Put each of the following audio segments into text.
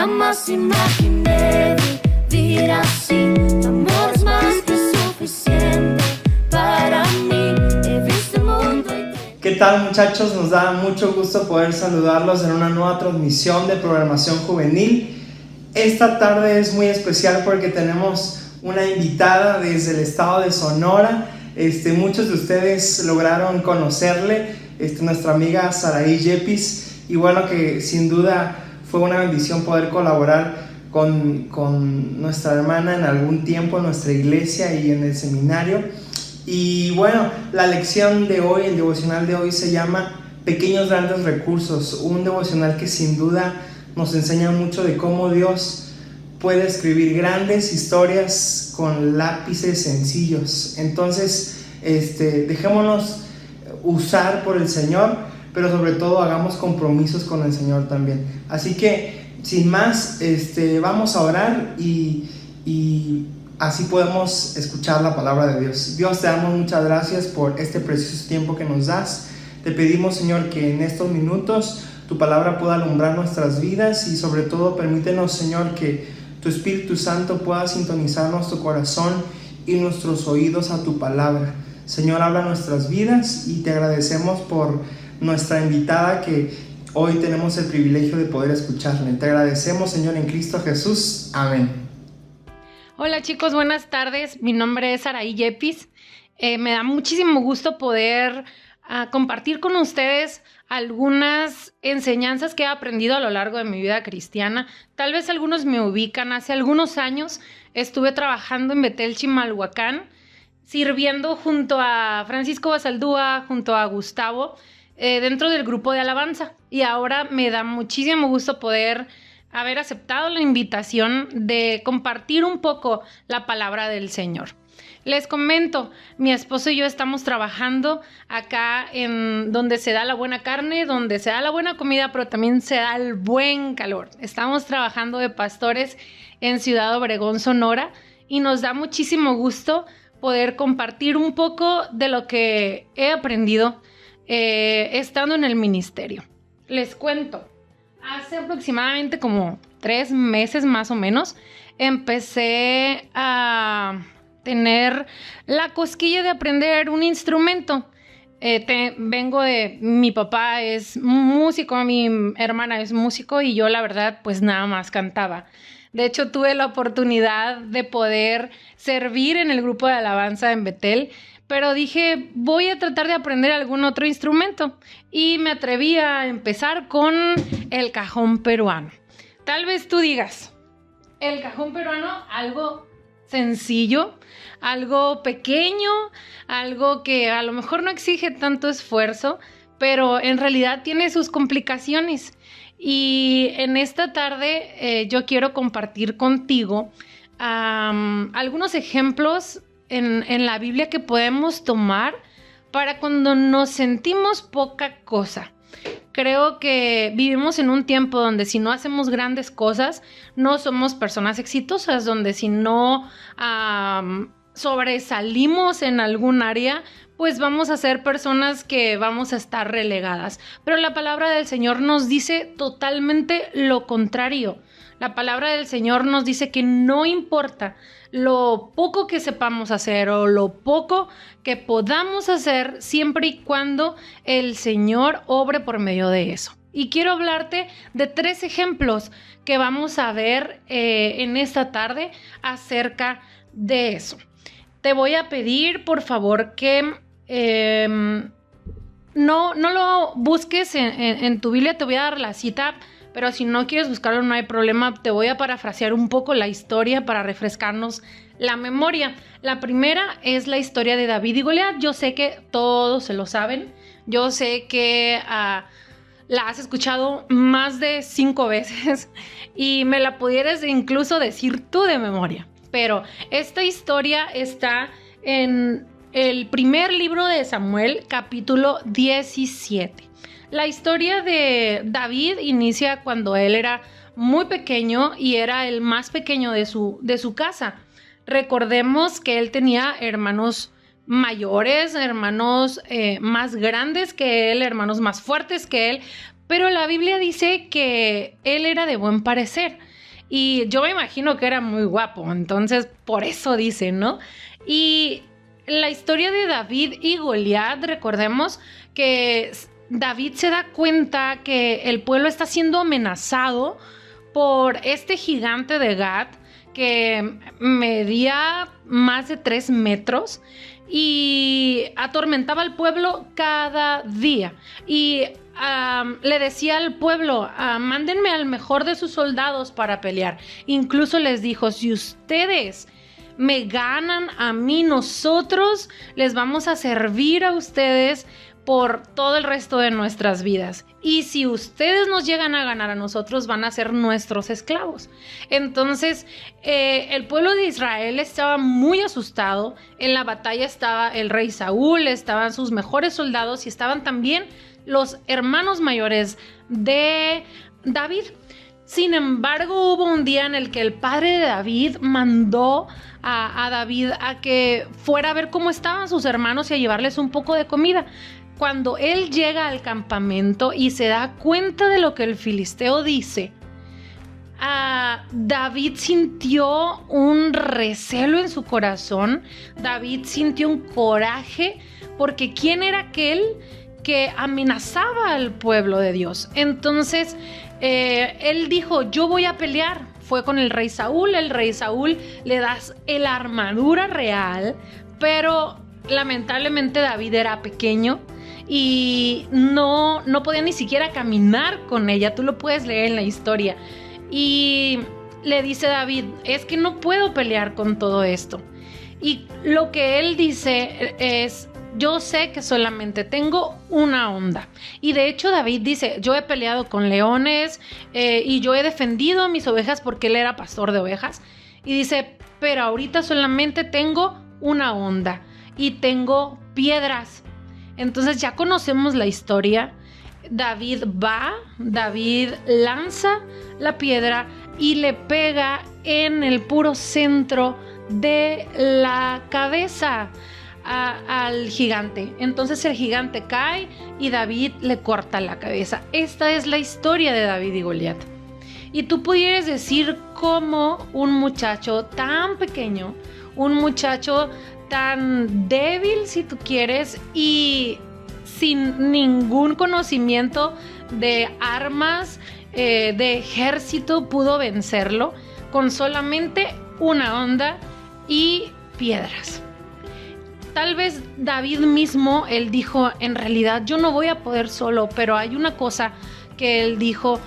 Jamás imaginé vivir así. Tu amor es más que suficiente para mí. He visto el mundo y ¿Qué tal, muchachos? Nos da mucho gusto poder saludarlos en una nueva transmisión de programación juvenil. Esta tarde es muy especial porque tenemos una invitada desde el estado de Sonora. Muchos de ustedes lograron conocerle, nuestra amiga Saraí Yepes, y bueno, que sin duda fue una bendición poder colaborar con nuestra hermana en algún tiempo en nuestra iglesia y en el seminario. Y bueno, la lección de hoy, el devocional de hoy se llama Pequeños Grandes Recursos, un devocional que sin duda nos enseña mucho de cómo Dios puede escribir grandes historias con lápices sencillos. Entonces, dejémonos usar por el Señor, pero sobre todo hagamos compromisos con el Señor también. Así que, sin más, vamos a orar y así podemos escuchar la palabra de Dios. Dios, te damos muchas gracias por este precioso tiempo que nos das. Te pedimos, Señor, que en estos minutos tu palabra pueda alumbrar nuestras vidas y sobre todo permítenos, Señor, que tu Espíritu Santo pueda sintonizar nuestro corazón y nuestros oídos a tu palabra. Señor, habla nuestras vidas y te agradecemos por nuestra invitada que hoy tenemos el privilegio de poder escucharle. Te agradecemos, Señor, en Cristo Jesús. Amén. Hola chicos, buenas tardes. Mi nombre es Saraí Yepes. Me da muchísimo gusto poder compartir con ustedes algunas enseñanzas que he aprendido a lo largo de mi vida cristiana. Tal vez algunos me ubican. Hace algunos años estuve trabajando en Betel, Chimalhuacán, sirviendo junto a Francisco Basaldúa, junto a Gustavo, dentro del grupo de alabanza. Y ahora me da muchísimo gusto poder haber aceptado la invitación de compartir un poco la palabra del Señor. Les comento, mi esposo y yo estamos trabajando acá en donde se da la buena carne, donde se da la buena comida, pero también se da el buen calor. Estamos trabajando de pastores en Ciudad Obregón, Sonora, y nos da muchísimo gusto poder compartir un poco de lo que he aprendido estando en el ministerio. Les cuento, hace aproximadamente como 3 meses más o menos, empecé a tener la cosquilla de aprender un instrumento. Vengo de, mi papá es músico, mi hermana es músico y yo la verdad pues nada más cantaba. De hecho tuve la oportunidad de poder servir en el grupo de alabanza en Betel, pero dije voy a tratar de aprender algún otro instrumento y me atreví a empezar con el cajón peruano. Tal vez tú digas, el cajón peruano, algo sencillo, algo pequeño, algo que a lo mejor no exige tanto esfuerzo, pero en realidad tiene sus complicaciones. Y en esta tarde yo quiero compartir contigo algunos ejemplos en la Biblia que podemos tomar para cuando nos sentimos poca cosa. Creo que vivimos en un tiempo donde si no hacemos grandes cosas, no somos personas exitosas, donde si no sobresalimos en algún área, pues vamos a ser personas que vamos a estar relegadas. Pero la palabra del Señor nos dice totalmente lo contrario. La palabra del Señor nos dice que no importa lo poco que sepamos hacer o lo poco que podamos hacer, siempre y cuando el Señor obre por medio de eso. Y quiero hablarte de 3 ejemplos que vamos a ver en esta tarde acerca de eso. Te voy a pedir, por favor, que no lo busques en tu Biblia. Te voy a dar la cita, pero si no quieres buscarlo no hay problema. Te voy a parafrasear un poco la historia para refrescarnos la memoria. La primera es la historia de David y Goliat. Yo sé que todos se lo saben. Yo sé que la has escuchado más de 5 veces y me la pudieras incluso decir tú de memoria. Pero esta historia está en el primer libro de Samuel, capítulo 17. La historia de David inicia cuando él era muy pequeño y era el más pequeño de su casa. Recordemos que él tenía hermanos mayores, hermanos más grandes que él, hermanos más fuertes que él, pero la Biblia dice que él era de buen parecer. Y yo me imagino que era muy guapo, entonces por eso dicen, ¿no? Y la historia de David y Goliat, recordemos que David se da cuenta que el pueblo está siendo amenazado por este gigante de Gat que medía más de 3 metros y atormentaba al pueblo cada día. Y le decía al pueblo, mándenme al mejor de sus soldados para pelear. Incluso les dijo, si ustedes me ganan a mí, nosotros les vamos a servir a ustedes por todo el resto de nuestras vidas. Y si ustedes nos llegan a ganar a nosotros, van a ser nuestros esclavos. Entonces, el pueblo de Israel estaba muy asustado. En la batalla estaba el rey Saúl, estaban sus mejores soldados y estaban también los hermanos mayores de David. Sin embargo, hubo un día en el que el padre de David mandó a David a que fuera a ver cómo estaban sus hermanos y a llevarles un poco de comida. Cuando él llega al campamento y se da cuenta de lo que el filisteo dice, David sintió un recelo en su corazón. David sintió un coraje porque ¿quién era aquel que amenazaba al pueblo de Dios? Entonces él dijo, yo voy a pelear. Fue con el rey Saúl le da la armadura real, pero lamentablemente David era pequeño y no podía ni siquiera caminar con ella. Tú lo puedes leer en la historia. Y le dice David, es que no puedo pelear con todo esto. Y lo que él dice es, yo sé que solamente tengo una onda. Y de hecho David dice, yo he peleado con leones y yo he defendido a mis ovejas porque él era pastor de ovejas. Y dice, pero ahorita solamente tengo una onda y tengo piedras. Entonces ya conocemos la historia. David lanza la piedra y le pega en el puro centro de la cabeza al gigante. Entonces el gigante cae y David le corta la cabeza. Esta es la historia de David y Goliat. Y tú pudieras decir cómo un muchacho tan pequeño, un muchacho tan débil si tú quieres y sin ningún conocimiento de armas, de ejército, pudo vencerlo con solamente una onda y piedras. Tal vez David mismo, él dijo, en realidad yo no voy a poder solo, pero hay una cosa que él dijo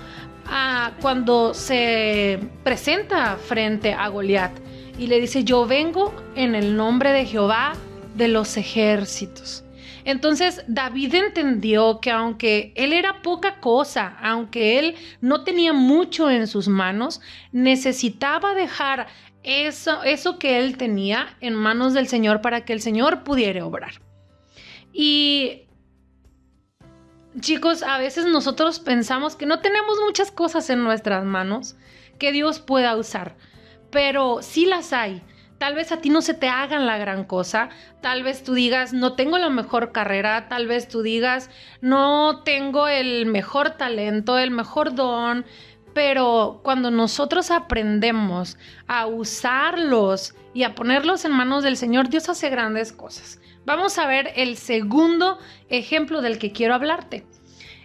cuando se presenta frente a Goliat y le dice, yo vengo en el nombre de Jehová de los ejércitos. Entonces David entendió que aunque él era poca cosa, aunque él no tenía mucho en sus manos, necesitaba dejar eso que él tenía en manos del Señor para que el Señor pudiera obrar. Y chicos, a veces nosotros pensamos que no tenemos muchas cosas en nuestras manos que Dios pueda usar, pero sí las hay. Tal vez a ti no se te hagan la gran cosa, tal vez tú digas, no tengo la mejor carrera, tal vez tú digas, no tengo el mejor talento, el mejor don, pero cuando nosotros aprendemos a usarlos y a ponerlos en manos del Señor, Dios hace grandes cosas. Vamos a ver el segundo ejemplo del que quiero hablarte.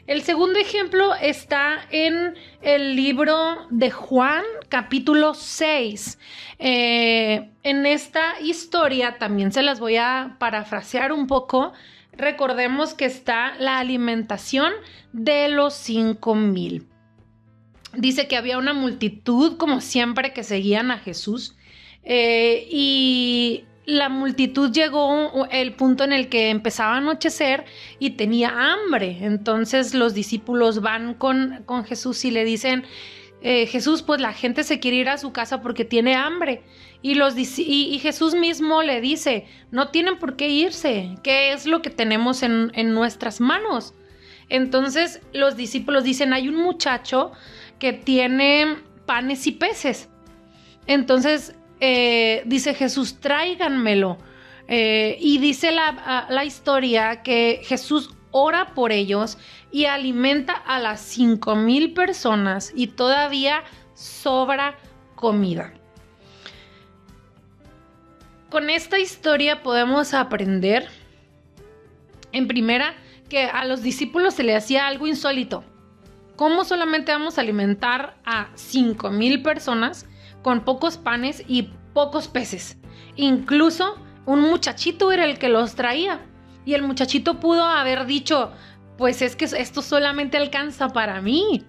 El segundo ejemplo está en el libro de Juan, capítulo 6. En esta historia también se las voy a parafrasear un poco. Recordemos que está la alimentación de los 5,000. Dice que había una multitud, como siempre, que seguían a Jesús. Y la multitud llegó el punto en el que empezaba a anochecer y tenía hambre. Entonces los discípulos van con Jesús y le dicen, Jesús, pues la gente se quiere ir a su casa porque tiene hambre. Y Jesús mismo le dice, no tienen por qué irse. ¿Qué es lo que tenemos en nuestras manos? Entonces los discípulos dicen, hay un muchacho que tiene panes y peces. Entonces dice Jesús, tráiganmelo. Y dice la historia que Jesús ora por ellos y alimenta a las 5,000 personas y todavía sobra comida. Con esta historia podemos aprender, en primera, que a los discípulos se les hacía algo insólito. ¿Cómo solamente vamos a alimentar a 5,000 personas con pocos panes y pocos peces? Incluso un muchachito era el que los traía. Y el muchachito pudo haber dicho, pues es que esto solamente alcanza para mí.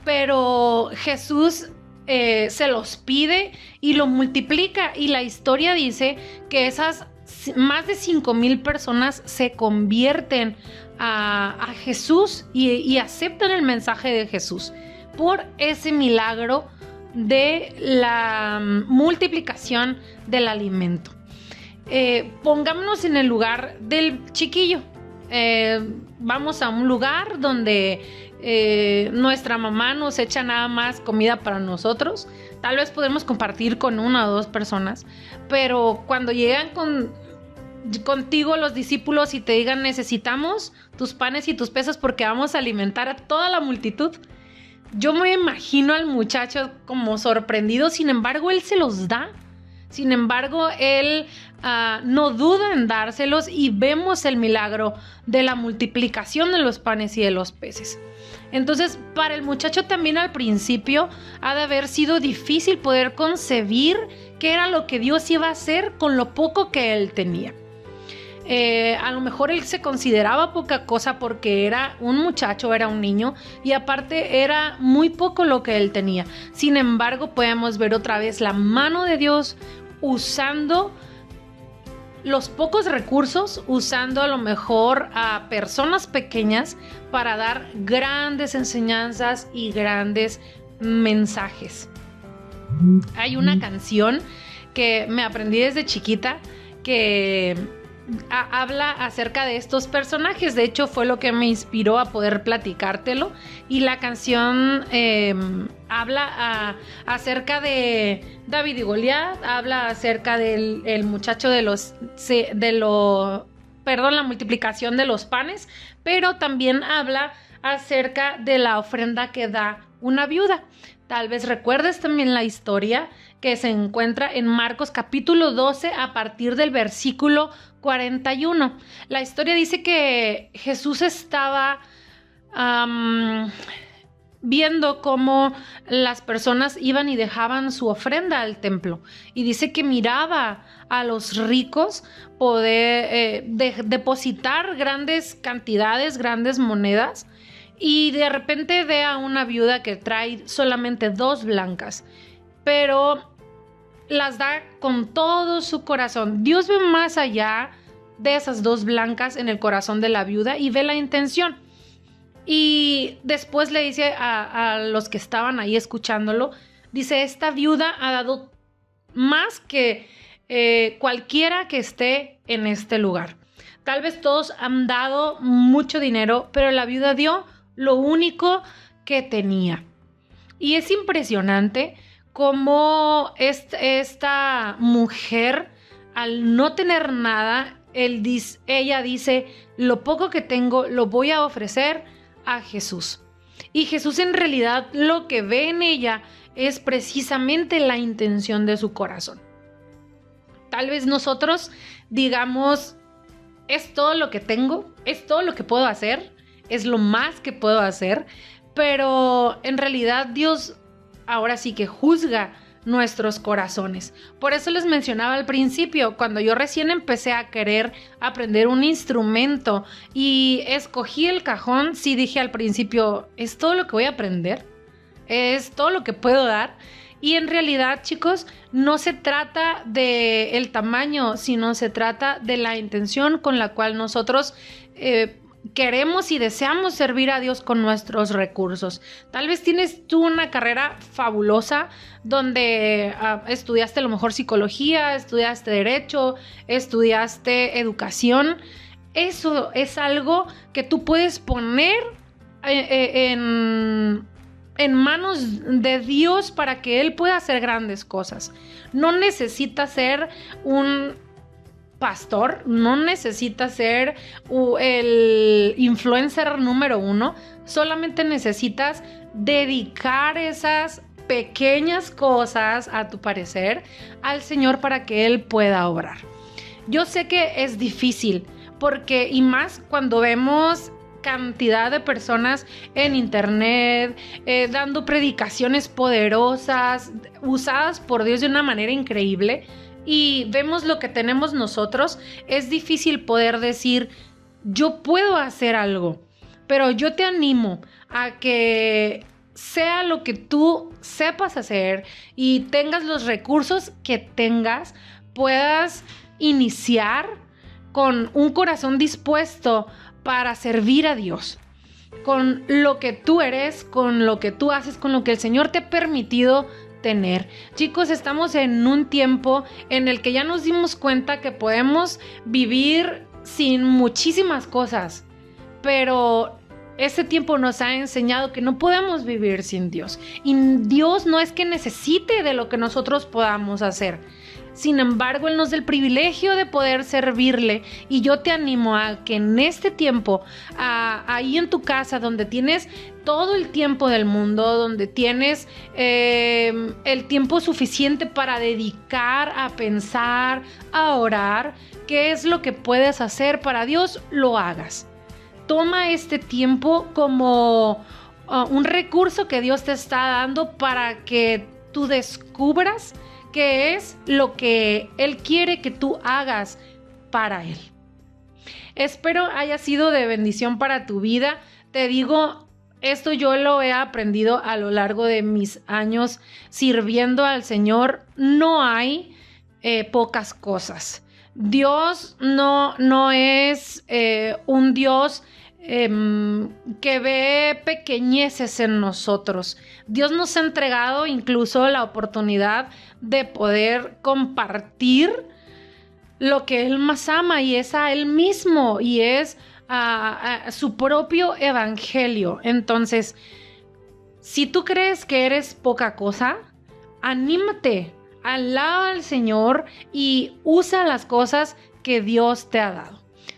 Pero Jesús se los pide y lo multiplica. Y la historia dice que esas más de 5,000 personas se convierten a Jesús y aceptan el mensaje de Jesús por ese milagro de la multiplicación del alimento. Pongámonos en el lugar del chiquillo. Vamos a un lugar donde nuestra mamá nos echa nada más comida para nosotros. Tal vez podemos compartir con 1 o 2 personas, pero cuando llegan contigo los discípulos y te digan, necesitamos tus panes y tus peces porque vamos a alimentar a toda la multitud, yo me imagino al muchacho como sorprendido. Sin embargo, él se los da. Sin embargo, él no duda en dárselos y vemos el milagro de la multiplicación de los panes y de los peces. Entonces, para el muchacho también al principio ha de haber sido difícil poder concebir qué era lo que Dios iba a hacer con lo poco que él tenía. A lo mejor él se consideraba poca cosa porque era un muchacho, era un niño, y aparte era muy poco lo que él tenía. Sin embargo, podemos ver otra vez la mano de Dios usando los pocos recursos, usando a lo mejor a personas pequeñas para dar grandes enseñanzas y grandes mensajes. Hay una canción que me aprendí desde chiquita que habla acerca de estos personajes. De hecho, fue lo que me inspiró a poder platicártelo. Y la canción habla acerca de David y Goliat, habla acerca del muchacho la multiplicación de los panes, pero también habla acerca de la ofrenda que da una viuda. Tal vez recuerdes también la historia que se encuentra en Marcos capítulo 12 a partir del versículo 41. La historia dice que Jesús estaba viendo cómo las personas iban y dejaban su ofrenda al templo. Y dice que miraba a los ricos poder depositar grandes cantidades, grandes monedas. Y de repente ve a una viuda que trae solamente 2 blancas, pero las da con todo su corazón. Dios ve más allá de esas 2 blancas en el corazón de la viuda y ve la intención. Y después le dice a los que estaban ahí escuchándolo, dice, esta viuda ha dado más que cualquiera que esté en este lugar. Tal vez todos han dado mucho dinero, pero la viuda dio lo único que tenía. Y es impresionante cómo esta mujer, al no tener nada, ella dice, lo poco que tengo lo voy a ofrecer a Jesús. Y Jesús en realidad lo que ve en ella es precisamente la intención de su corazón. Tal vez nosotros digamos, es todo lo que tengo, es todo lo que puedo hacer, es lo más que puedo hacer, pero en realidad Dios ahora sí que juzga nuestros corazones. Por eso les mencionaba al principio, cuando yo recién empecé a querer aprender un instrumento y escogí el cajón, sí dije al principio, ¿es todo lo que voy a aprender? ¿Es todo lo que puedo dar? Y en realidad, chicos, no se trata del tamaño, sino se trata de la intención con la cual nosotros queremos y deseamos servir a Dios con nuestros recursos. Tal vez tienes tú una carrera fabulosa donde estudiaste a lo mejor psicología, estudiaste derecho, estudiaste educación. Eso es algo que tú puedes poner en manos de Dios para que Él pueda hacer grandes cosas. No necesitas ser un pastor, no necesitas ser el influencer número 1, solamente necesitas dedicar esas pequeñas cosas, a tu parecer, al Señor para que Él pueda obrar. Yo sé que es difícil, porque, y más cuando vemos cantidad de personas en internet, dando predicaciones poderosas, usadas por Dios de una manera increíble, y vemos lo que tenemos nosotros, es difícil poder decir, yo puedo hacer algo, pero yo te animo a que sea lo que tú sepas hacer y tengas los recursos que tengas, puedas iniciar con un corazón dispuesto para servir a Dios, con lo que tú eres, con lo que tú haces, con lo que el Señor te ha permitido tener. Chicos, estamos en un tiempo en el que ya nos dimos cuenta que podemos vivir sin muchísimas cosas, pero este tiempo nos ha enseñado que no podemos vivir sin Dios. Y Dios no es que necesite de lo que nosotros podamos hacer. Sin embargo, Él nos da el privilegio de poder servirle. Y yo te animo a que en este tiempo, ahí en tu casa, donde tienes todo el tiempo del mundo, donde tienes el tiempo suficiente para dedicar a pensar, a orar, qué es lo que puedes hacer para Dios, lo hagas. Toma este tiempo como un recurso que Dios te está dando para que tú descubras qué es lo que Él quiere que tú hagas para Él. Espero haya sido de bendición para tu vida. Te digo, esto yo lo he aprendido a lo largo de mis años sirviendo al Señor. No hay pocas cosas. Dios no es un Dios que ve pequeñeces en nosotros. Dios nos ha entregado incluso la oportunidad de poder compartir lo que Él más ama, y es a Él mismo, y es a su propio evangelio. Entonces, si tú crees que eres poca cosa, anímate, alaba al Señor y usa las cosas que Dios te ha dado.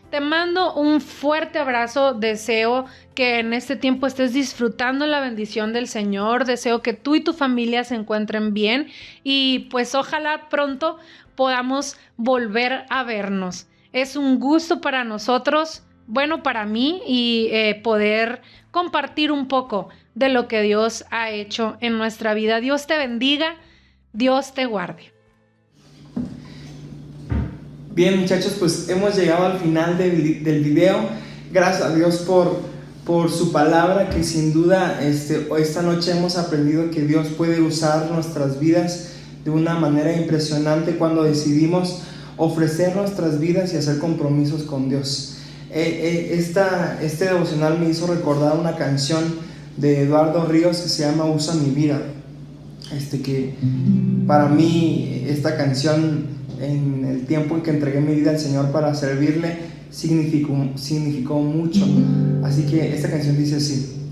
Te mando un fuerte abrazo, deseo que en este tiempo estés disfrutando la bendición del Señor, deseo que tú y tu familia se encuentren bien y pues ojalá pronto podamos volver a vernos. Es un gusto para nosotros, bueno, para mí, y poder compartir un poco de lo que Dios ha hecho en nuestra vida. Dios te bendiga, Dios te guarde. Bien, muchachos, pues hemos llegado al final del video. Gracias a Dios por su palabra, que sin duda esta noche hemos aprendido que Dios puede usar nuestras vidas de una manera impresionante cuando decidimos ofrecer nuestras vidas y hacer compromisos con Dios. Este devocional me hizo recordar una canción de Eduardo Ríos que se llama Usa mi vida. Que para mí esta canción, en el tiempo en que entregué mi vida al Señor para servirle, significó mucho. Así que esta canción dice así: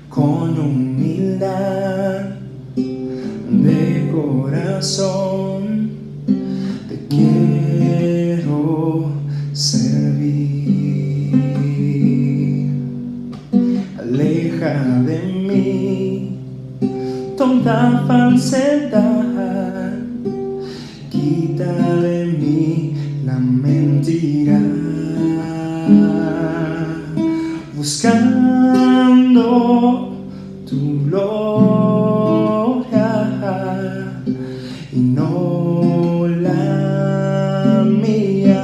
con humildad de corazón te quiero servir. Aleja de mí toda falsedad, quita de mí la mentira, buscando tu gloria y no la mía.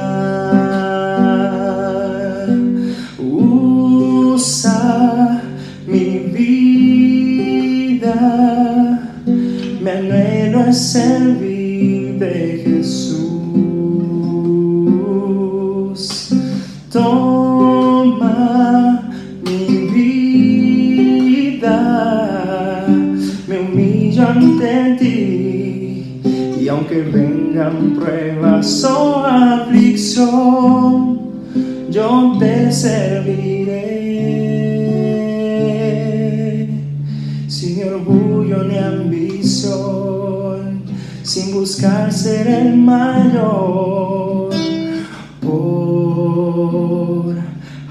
Usa mi vida, mi anhelo es servir de Jesús. Toma mi vida, me humillo ante ti, y aunque vengan pruebas o aflicción, yo te serviré, sin orgullo ni ambición, sin buscar ser el mayor, por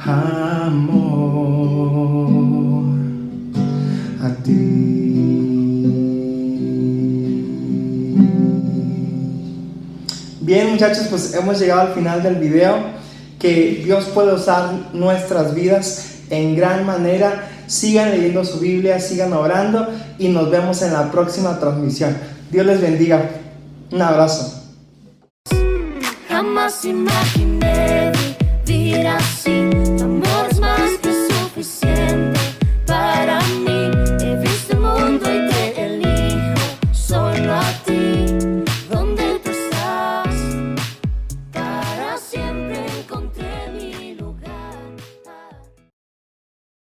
amor a ti. Bien, muchachos, pues hemos llegado al final del video. Que Dios puede usar nuestras vidas en gran manera. Sigan leyendo su Biblia, sigan orando y nos vemos en la próxima transmisión. Dios les bendiga. Un abrazo. Jamás imaginé vivir así.